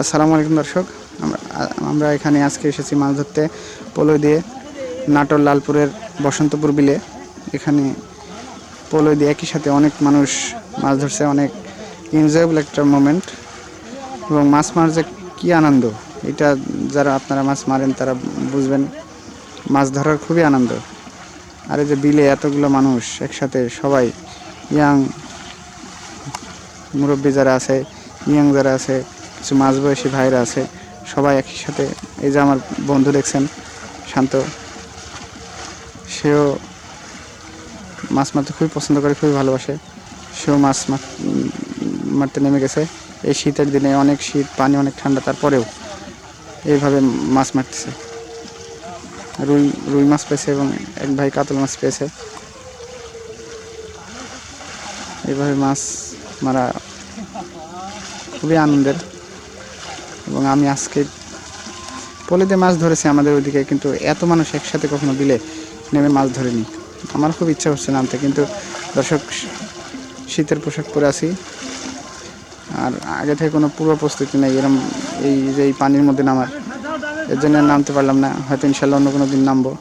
আসসালামু আলাইকুম দর্শক, আমরা এখানে আজকে এসেছি মাছ ধরতে পোলো দিয়ে নাটোর লালপুরের বসন্তপুর বিলে। এখানে পোলো দিয়ে একই সাথে অনেক মানুষ মাছ ধরছে, অনেক এনজয়েবল একটা মোমেন্ট। এবং মাছ মারার যে কী আনন্দ, এটা যারা আপনারা মাছ মারেন তারা বুঝবেন। মাছ ধরার খুবই আনন্দ। আর এই যে বিলে এতগুলো মানুষ একসাথে, সবাই ইয়াং মুরব্বী যারা আছে, ইয়াং যারা আছে, কিছু মাঝবয়সী ভাইরা আছে, সবাই একই সাথে। এই যে আমার বন্ধু দেখছেন শান্ত, সেও মাছ মারতে খুবই পছন্দ করে, খুবই ভালোবাসে। সেও মাছ মারতে নেমে গেছে। এই শীতের দিনে, অনেক শীত, পানি অনেক ঠান্ডা, তারপরেও এইভাবে মাছ মারতেছে। রুই রুই মাছ পেয়েছে এবং এক ভাই কাতল মাছ পেয়েছে। এইভাবে মাছ মারা খুবই আনন্দের। এবং আমি আজকে পলিতে মাছ ধরেছি আমাদের ওইদিকে, কিন্তু এত মানুষ একসাথে কখনো বিলে নেমে মাছ ধরেনি। আমার খুব ইচ্ছা হচ্ছে নামতে, কিন্তু দর্শক শীতের পোশাক পরে আছি, আর আগে থেকে কোনো পূর্ব প্রস্তুতি নেই এরম এই যে এই পানির মধ্যে নামার। এর জন্য নামতে পারলাম না, হয়তো ইনশাল্লাহ অন্য কোনো দিন নামবো।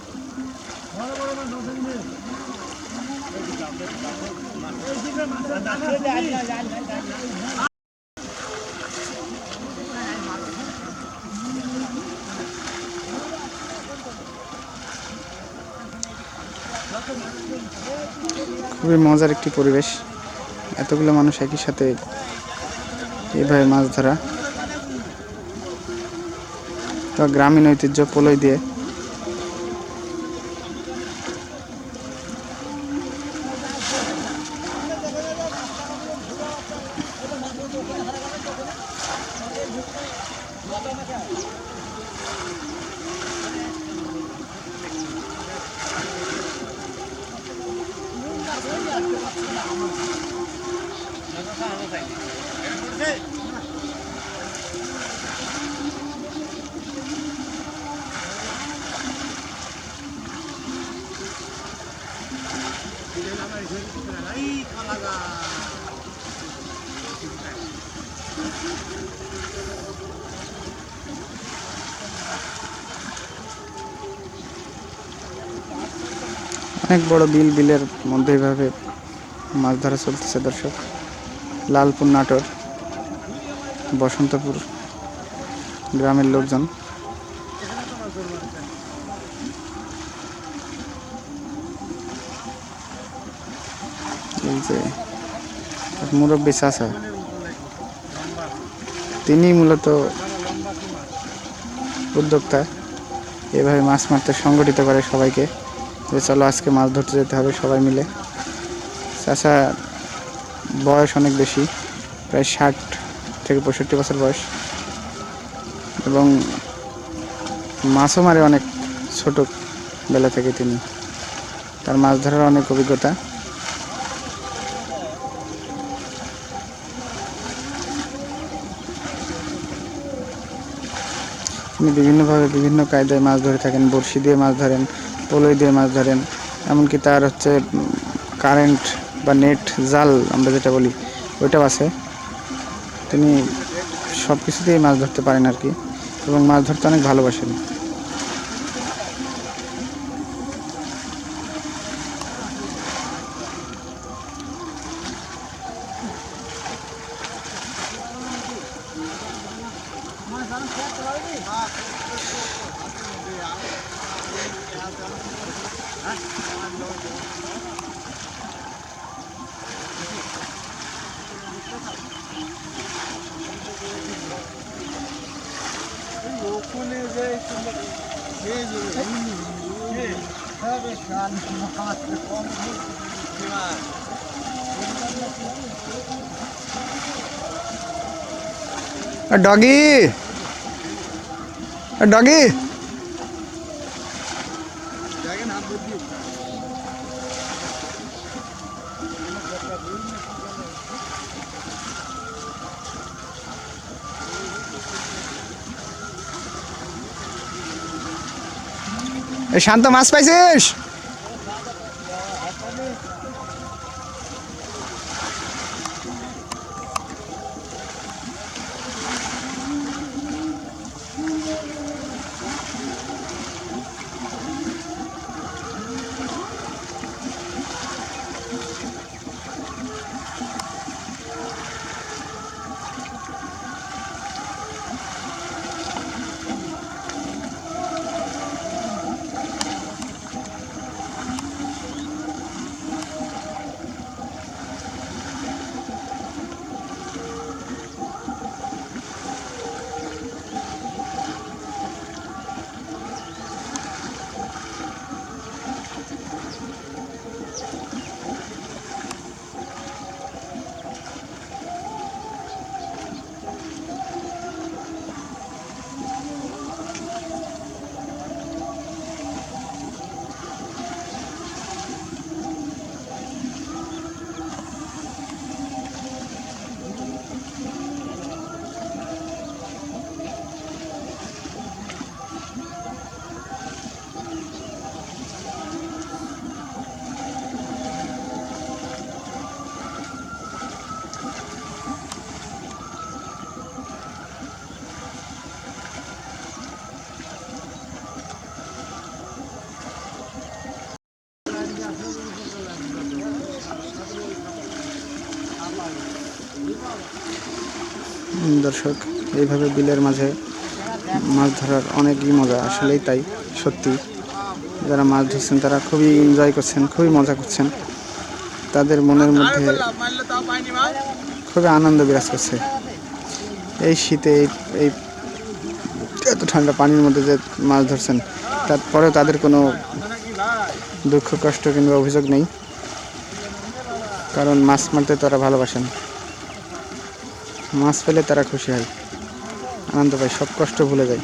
খুবই মজার একটি পরিবেশ, এতগুলো মানুষ একই সাথে এইভাবে মাছ ধরা। তো গ্রামীণ ঐতিহ্য পোলোই দিয়ে। অনেক বড় বিল, বিলের মধ্যে এইভাবে মাছ ধরা চলতেছে দর্শক। লালপুর নাটোর বসন্তপুর গ্রামের লোকজন। এই যে মুরব্বী চাচা, তিনি মূলত উদ্যোক্তা। এভাবে মাছ মারতে সংগঠিত করে সবাইকে, যে চলো আজকে মাছ ধরতে যেতে হবে সবাই মিলে। চাচা বয়স অনেক বেশি, প্রায় 60 থেকে 65 বছর বয়স, এবং মাছও মারে অনেক ছোট বেলা থেকে। তিনি, তার মাছ ধরার অনেক অভিজ্ঞতা। তিনি বিভিন্নভাবে বিভিন্ন কায়দায় মাছ ধরে থাকেন। বড়শি দিয়ে মাছ ধরেন, পোলোই দিয়ে মাছ ধরেন, এমনকি তার হচ্ছে কারেন্ট বা নেট, জাল আমরা যেটা বলি, ওইটাও আছে। তিনি সব কিছুতেই মাছ ধরতে পারেন আর কি, এবং মাছ ধরতে অনেক ভালোবাসেন। ডগি, ডগি, শান্ত, মাছ পাইছিস? দর্শক, এইভাবে বিলের মাঝে মাছ ধরার অনেকই মজা, আসলেই তাই, সত্যি। যারা মাছ ধরছেন তারা খুবই এনজয় করছেন, খুবই মজা করছেন, তাদের মনের মধ্যে খুবই আনন্দ বিরাজ করছে। এই শীতে এই এত ঠান্ডা পানির মধ্যে যে মাছ ধরছেন, তারপরেও তাদের কোনো দুঃখ কষ্ট কিংবা অভিযোগ নেই, কারণ মাছ মারতে তারা ভালোবাসেন। মাছ পেলে তারা খুশি হয়, আনন্দ পায়, সব কষ্ট ভুলে যায়।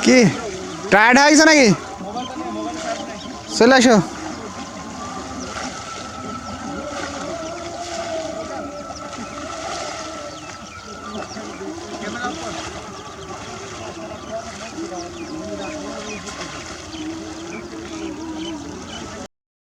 কি টায়ার্ড হয়ে গেছে নাকি? চলে আসো।